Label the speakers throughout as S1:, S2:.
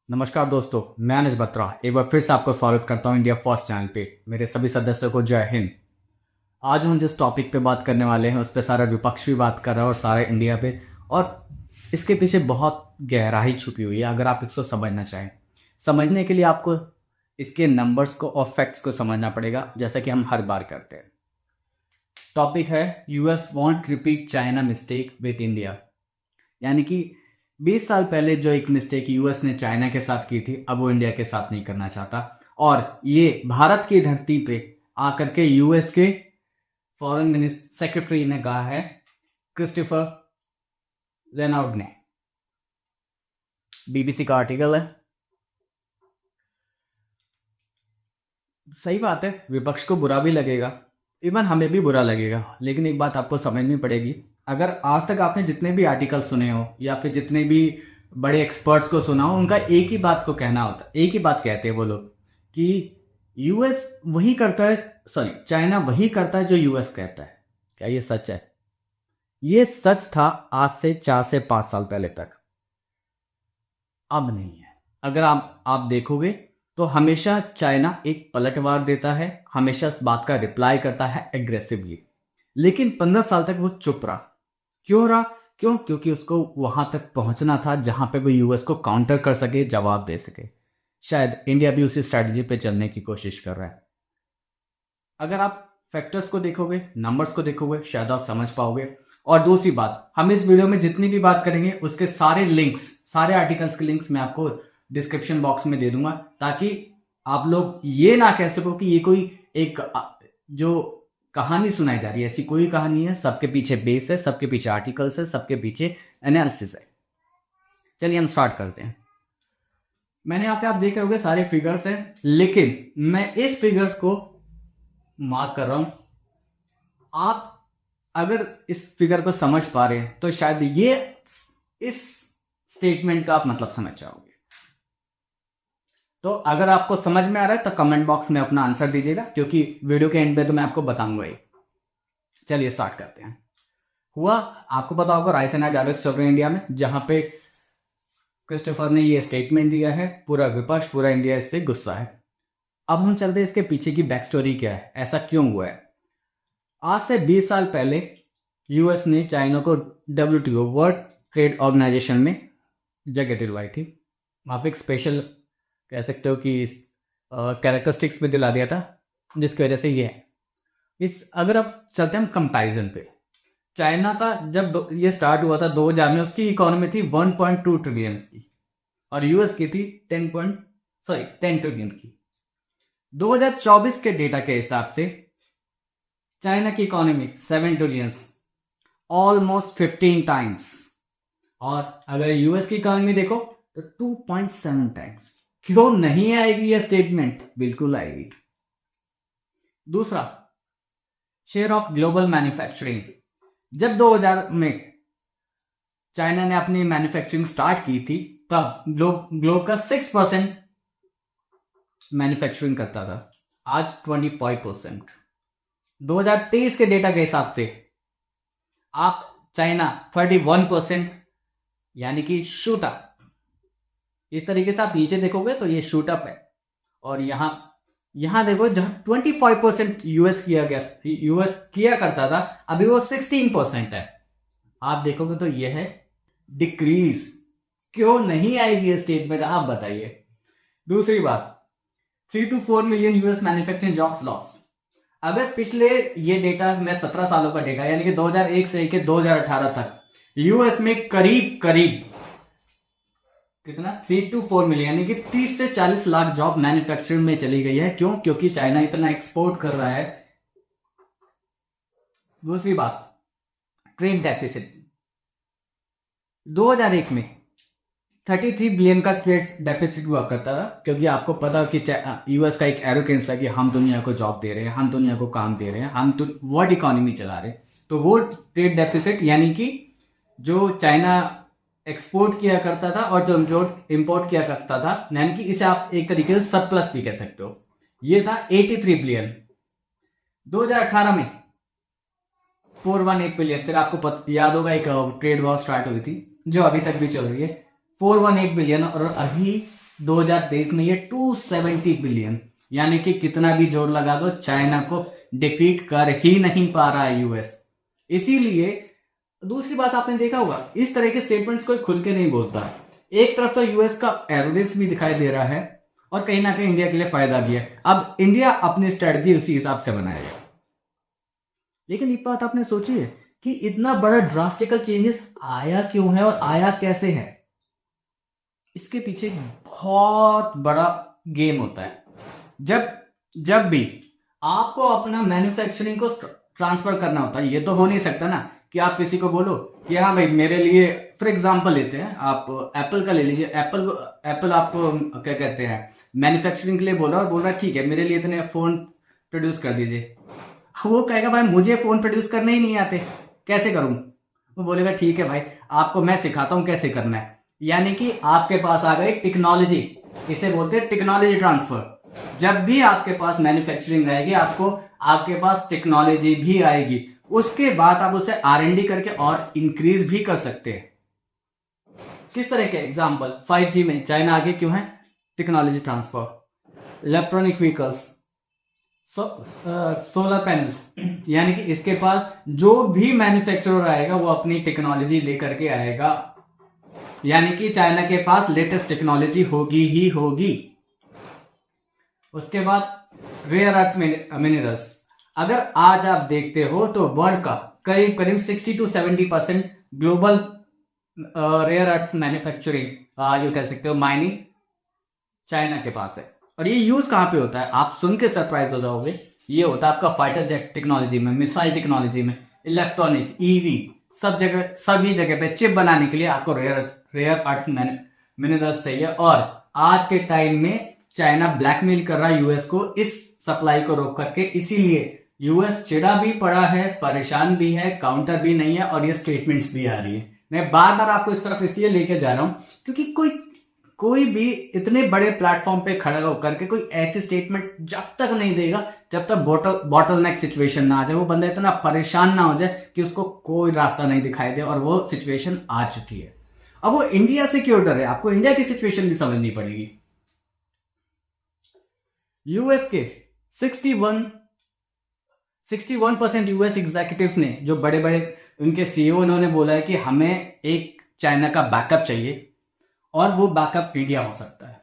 S1: नमस्कार दोस्तों, मैं अनिश बत्रा एक बार फिर से आपको स्वागत करता हूं इंडिया फर्स्ट चैनल पे। मेरे सभी सदस्यों को जय हिंद। आज हम जिस टॉपिक पे बात करने वाले हैं उस पे सारा विपक्ष भी बात कर रहा है और सारा इंडिया पे, और इसके पीछे बहुत गहराई छुपी हुई है। अगर आप इसको समझना चाहें, समझने के लिए आपको इसके नंबर्स को और फैक्ट्स को समझना पड़ेगा, जैसा कि हम हर बार करते हैं। टॉपिक है US want repeat China mistake with India. यानी कि 20 साल पहले जो एक मिस्टेक यूएस ने चाइना के साथ की थी, अब वो इंडिया के साथ नहीं करना चाहता। और ये भारत की धरती पे आकर के यूएस के फॉरेन मिनिस्टर सेक्रेटरी ने कहा है, क्रिस्टोफर रेनाउड ने। बीबीसी का आर्टिकल है। सही बात है, विपक्ष को बुरा भी लगेगा, इवन हमें भी बुरा लगेगा, लेकिन एक बात आपको समझनी पड़ेगी। अगर आज तक आपने जितने भी आर्टिकल सुने हो या फिर जितने भी बड़े एक्सपर्ट्स को सुना हो, उनका एक ही बात को कहना होता है, एक ही बात कहते हैं वो लोग कि यूएस वही करता है, सॉरी चाइना वही करता है जो यूएस कहता है। क्या ये सच है? ये सच था आज से 4 से 5 साल पहले तक, अब नहीं है। अगर आप देखोगे तो हमेशा चाइना एक पलटवार देता है, हमेशा इस बात का रिप्लाई करता है एग्रेसिवली। लेकिन 15 साल तक वो चुप रहा। क्यों रहा? क्योंकि उसको वहां तक पहुंचना था जहां पे वो यूएस को काउंटर कर सके, जवाब दे सके। शायद इंडिया भी उसी स्ट्रैटेजी पे चलने की कोशिश कर रहा है। अगर आप फैक्टर्स को देखोगे, नंबर्स को देखोगे, शायद आप समझ पाओगे। और दूसरी बात, हम इस वीडियो में जितनी भी बात करेंगे उसके सारे लिंक्स, सारे आर्टिकल्स के लिंक्स मैं आपको डिस्क्रिप्शन बॉक्स में दे दूंगा, ताकि आप लोग ये ना कह सको कि ये कोई एक जो कहानी सुनाई जा रही है, ऐसी कोई कहानी है। सबके पीछे बेस है, सबके पीछे आर्टिकल्स है, सबके पीछे एनालिसिस है। चलिए हम स्टार्ट करते हैं। मैंने यहाँ पे आप देख रहे होंगे सारे फिगर्स हैं, लेकिन मैं इस फिगर्स को मार्क कर रहा हूं। आप अगर इस फिगर को समझ पा रहे हैं तो शायद ये इस स्टेटमेंट का आप मतलब समझ जाओगे। तो अगर आपको समझ में आ रहा है तो कमेंट बॉक्स में अपना आंसर दीजिएगा, क्योंकि वीडियो के एंड पे तो मैं आपको बताऊंगा ही। चलिए स्टार्ट करते हैं। हुआ, आपको पता होगा रायसेना डायलॉग्स चल रहे हैं इंडिया में, जहां पे क्रिस्टोफर ने ये स्टेटमेंट दिया है। पूरा विपक्ष, पूरा इंडिया इससे गुस्सा है। अब हम चलते हैं इसके पीछे की बैक स्टोरी क्या है, ऐसा क्यों हुआ है। आज से 20 साल पहले यूएस ने चाइना को WTO वर्ल्ड ट्रेड ऑर्गेनाइजेशन में जगह दिलवाई थी। वहाँ पे एक स्पेशल कह सकते हो कि कैरेक्टरिस्टिक्स भी दिला दिया था, जिसकी वजह से ये है। इस अगर आप चलते हैं हम कंपैरिजन पे, चाइना का जब ये स्टार्ट हुआ था 2000 में, उसकी इकोनॉमी थी 1.2 ट्रिलियन की, और यूएस की थी 10 ट्रिलियन की। 2024 के डेटा के हिसाब से चाइना की इकोनॉमी 7 ट्रिलियन, ऑलमोस्ट 15 टाइम्स। और अगर यूएस की इकोनॉमी देखो तो 2.7 टाइम्स। क्यों नहीं आएगी यह स्टेटमेंट? बिल्कुल आएगी। दूसरा, शेयर ऑफ ग्लोबल मैन्युफैक्चरिंग। जब 2000 में चाइना ने अपनी मैन्युफैक्चरिंग स्टार्ट की थी, तब ग्लोब का 6% मैन्युफैक्चरिंग करता था, आज 25%। 2023 के डेटा के हिसाब से आप चाइना 31%, यानी कि शूट अप। इस तरीके से आप नीचे देखोगे तो ये शूट अप है। और यहां देखो, जहां 25% यूएस किया करता था, अभी वो 16% है। आप देखोगे तो ये है डिक्रीज। क्यों नहीं आएगी ये स्टेटमेंट, आप बताइए। दूसरी बात, 3 to 4 million US manufacturing jobs loss. अगर पिछले, ये डेटा में 17 सालों का डेटा, यानी कि 2001 से लेकर 2018 तक यूएस में करीब कितना 3 to 4 मिलियन, यानी कि 30 से 40 लाख जॉब मैन्युफैक्चरिंग में चली गई है। क्यों? क्योंकि चाइना इतना एक्सपोर्ट कर रहा है। दूसरी बात, ट्रेड डेफिसिट। 2001 में 33 बिलियन का ट्रेड डेफिसिट हुआ करता था, क्योंकि आपको पता कि यूएस का एक एरोगेंस है कि हम दुनिया को जॉब दे रहे हैं, हम दुनिया को काम दे रहे हैं, हम तो वर्ल्ड इकोनॉमी चला रहे हैं। तो वो ट्रेड डेफिसिट, यानी कि जो चाइना एक्सपोर्ट किया करता था और जो इंपोर्ट किया करता था, यानी कि इसे आप एक तरीके से सरप्लस भी कह सकते हो, ये था 83 बिलियन। 2018 में 418 बिलियन। फिर आपको याद होगा एक ट्रेड वॉर स्टार्ट हुई थी जो अभी तक भी चल रही है, 418 बिलियन। और अभी 2023 में ये 270 बिलियन, यानी कि कितना भी जोर लगा दो चाइना को डिफीट कर ही नहीं पा रहा है यूएस। इसीलिए दूसरी बात आपने देखा होगा, इस तरह के स्टेटमेंट्स कोई खुल के नहीं बोलता। एक तरफ तो यूएस का एरोगेंस भी दिखाई दे रहा है और कहीं ना कहीं इंडिया के लिए फायदा भी है। अब इंडिया अपनी स्ट्रेटजी उसी हिसाब से बनाएगा। लेकिन एक बात आपने सोची है कि इतना बड़ा ड्रास्टिकल चेंजेस आया क्यों है और आया कैसे है? इसके पीछे एक बहुत बड़ा गेम होता है। जब भी आपको अपना मैन्युफैक्चरिंग को ट्रांसफर करना होता है, ये तो हो नहीं सकता ना कि आप किसी को बोलो कि हाँ भाई मेरे लिए, फॉर एग्जांपल लेते हैं, आप एप्पल का ले लीजिए। एप्पल आपको क्या कहते हैं मैन्युफैक्चरिंग के लिए बोला और बोल रहा है ठीक है मेरे लिए इतने फ़ोन प्रोड्यूस कर दीजिए। वो कहेगा भाई मुझे फ़ोन प्रोड्यूस करने ही नहीं आते, कैसे करूँ? वो बोलेगा ठीक है भाई आपको मैं सिखाता हूँ कैसे करना है। यानी कि आपके पास आ गई टेक्नोलॉजी, इसे बोलते हैं टेक्नोलॉजी ट्रांसफर। जब भी आपके पास मैन्युफैक्चरिंग आएगी आपको आपके पास टेक्नोलॉजी भी आएगी, उसके बाद आप उसे R&D करके और इंक्रीज भी कर सकते हैं। किस तरह के एग्जांपल? 5G में चाइना आगे क्यों है? Technology transfer. Electronic vehicles, solar panels, यानी कि इसके पास जो भी मैन्युफैक्चरर आएगा वो अपनी टेक्नोलॉजी लेकर के आएगा, यानी कि चाइना के पास लेटेस्ट टेक्नोलॉजी होगी ही होगी। उसके बाद रेयर अर्थ मिनरल्स, अगर आज आप देखते हो तो वर्ल्ड का करीब करीब 60 to 70% global rare earth manufacturing, you कह सकते हो माइनिंग, चाइना के पास है। और ये यूज कहाँ पे होता है? आप सुन के सरप्राइज हो जाओगे। ये होता है आपका फाइटर जेट टेक्नोलॉजी में, मिसाइल टेक्नोलॉजी में, इलेक्ट्रॉनिक, ईवी, सब जगह, सभी जगह पे चिप बनाने के लिए आपको रेयर अर्थ मिनरल्स चाहिए। और आज के टाइम में चाइना ब्लैकमेल कर रहा है यूएस को इस सप्लाई को रोक करके, इसीलिए यूएस चिड़ा भी पड़ा है, परेशान भी है, काउंटर भी नहीं है और ये स्टेटमेंट्स भी आ रही है। मैं बार बार आपको इस तरफ इसलिए लेके जा रहा हूं क्योंकि कोई भी इतने बड़े प्लेटफॉर्म पे खड़ा होकर के कोई ऐसी स्टेटमेंट जब तक नहीं देगा जब तक बॉटलनेक सिचुएशन ना आ जाए, वो बंदा इतना परेशान ना हो जाए कि उसको कोई रास्ता नहीं दिखाई दे, और वो सिचुएशन आ चुकी है। अब वो इंडिया से क्यों डर है? आपको इंडिया की सिचुएशन भी समझनी पड़ेगी। यूएस के 61% यूएस एग्जीक्यूटिव्स ने, जो बड़े बड़े उनके सीईओ, उन्होंने बोला है कि हमें एक चाइना का बैकअप चाहिए और वो बैकअप इंडिया हो सकता है।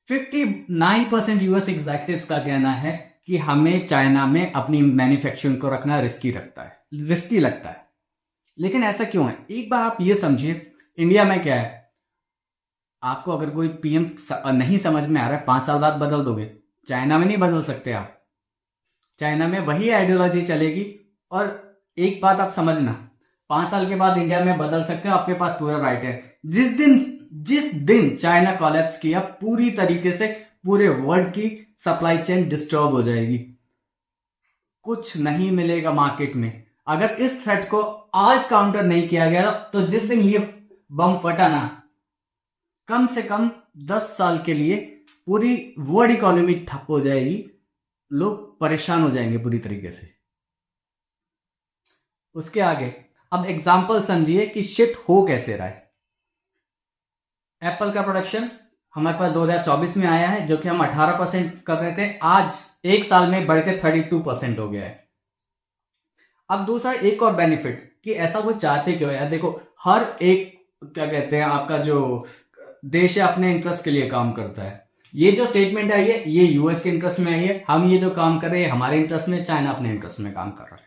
S1: 59% यूएस एग्जीक्यूटिव्स का कहना है कि हमें चाइना में अपनी मैन्युफैक्चरिंग को रखना रिस्की लगता है। लेकिन ऐसा क्यों है? एक बार आप ये समझिए, इंडिया में क्या है, आपको अगर कोई पीएम नहीं समझ में आ रहा है 5 साल बाद बदल दोगे। चाइना में नहीं बदल सकते आप, चाइना में वही आइडियोलॉजी चलेगी। और एक बात आप समझना, 5 साल के बाद इंडिया में बदल सकते हो, आपके पास पूरा राइट है। जिस दिन चाइना कोलैप्स किया, पूरी तरीके से पूरे वर्ल्ड की सप्लाई चेन डिस्टर्ब हो जाएगी, कुछ नहीं मिलेगा मार्केट में। अगर इस थ्रेट को आज काउंटर नहीं किया गया तो जिस दिन ये बम फटा ना, कम से कम 10 साल के लिए पूरी वर्ल्ड इकोनॉमी ठप हो जाएगी, लोग परेशान हो जाएंगे पूरी तरीके से। उसके आगे अब एग्जाम्पल समझिए कि शिफ्ट हो कैसे रहा है। एप्पल का प्रोडक्शन हमारे पास 2024 में आया है, जो कि हम 18% कर रहे थे, आज एक साल में बढ़ के 32% हो गया है। अब दूसरा एक और बेनिफिट कि ऐसा वो चाहते क्यों है? देखो, हर एक क्या कहते हैं आपका जो देश है अपने इंटरेस्ट के लिए काम करता है। ये जो स्टेटमेंट आई है ये यूएस के इंटरेस्ट में आई है, हम ये जो काम कर रहे हैं हमारे इंटरेस्ट में, चाइना अपने इंटरेस्ट में काम कर रहा है।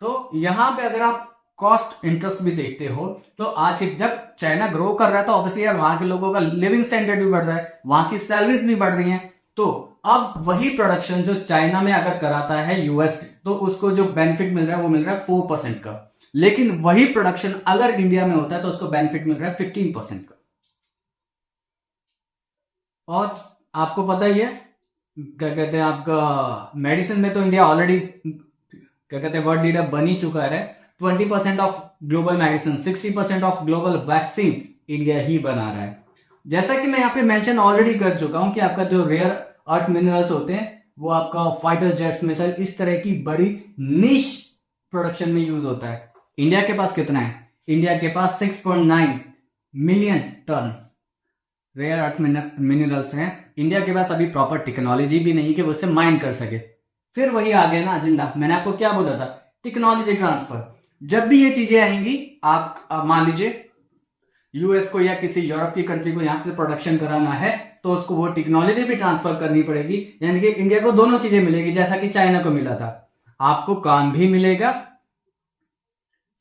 S1: तो यहां पे अगर आप कॉस्ट इंटरेस्ट भी देखते हो तो आज जब चाइना ग्रो कर रहा था, ऑब्वियसली यार वहां के लोगों का लिविंग स्टैंडर्ड भी बढ़ रहा है, वहां की सैलरीज भी बढ़ रही हैं। तो अब वही प्रोडक्शन जो चाइना में अगर कराता है यूएस, तो उसको जो बेनिफिट मिल रहा है वो मिल रहा है 4% का। लेकिन वही प्रोडक्शन अगर इंडिया में होता है तो उसको बेनिफिट मिल रहा है 15% का। और आपको पता ही है क्या कहते हैं आपका मेडिसिन में तो इंडिया ऑलरेडी क्या कहते हैं वर्ल्ड लीडर बन ही चुका है। 20% of global medicine, 60% of global vaccine India ही बना रहा है। जैसा कि मैं यहाँ पे मेंशन ऑलरेडी कर चुका हूं कि आपका जो रेयर अर्थ मिनरल्स होते हैं वो आपका फाइटर जेट्स, मिसाइल, इस तरह की बड़ी निश प्रोडक्शन में यूज होता है। इंडिया के पास कितना है? इंडिया के पास 6.9 million tonne rare earth minerals हैं, इंडिया के पास अभी प्रॉपर टेक्नोलॉजी भी नहीं कि वो उसे माइन कर सके। फिर वही आ गया ना एजेंडा, मैंने आपको क्या बोला था, टेक्नोलॉजी ट्रांसफर। जब भी ये चीजें आएंगी, आप मान लीजिए यूएस को या किसी यूरोप की कंट्री को यहाँ पे प्रोडक्शन कराना है, तो उसको वो टेक्नोलॉजी भी ट्रांसफर करनी पड़ेगी, यानी कि इंडिया को दोनों चीजें मिलेगी, जैसा कि चाइना को मिला था। आपको काम भी मिलेगा,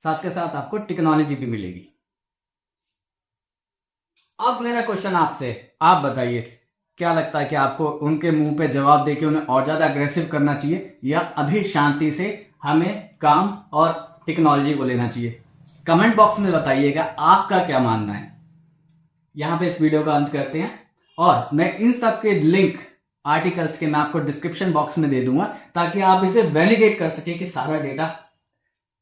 S1: साथ के साथ आपको टेक्नोलॉजी भी मिलेगी। अब मेरा क्वेश्चन आपसे, आप बताइए क्या लगता है कि आपको उनके मुंह पे जवाब देके उन्हें और ज्यादा अग्रेसिव करना चाहिए, या अभी शांति से हमें काम और टेक्नोलॉजी को लेना चाहिए? कमेंट बॉक्स में बताइएगा आपका क्या मानना है। यहां पे इस वीडियो का अंत करते हैं, और मैं इन सब के लिंक आर्टिकल्स के मैं आपको डिस्क्रिप्शन बॉक्स में दे दूंगा, ताकि आप इसे वैलिडेट कर सके कि सारा डेटा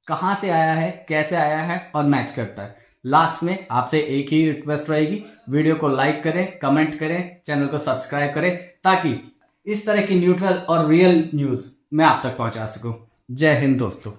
S1: कहां से आया है, कैसे आया है और मैच करता है। लास्ट में आपसे एक ही रिक्वेस्ट रहेगी, वीडियो को लाइक करें, कमेंट करें, चैनल को सब्सक्राइब करें, ताकि इस तरह की न्यूट्रल और रियल न्यूज मैं आप तक पहुंचा सकूं। जय हिंद दोस्तों।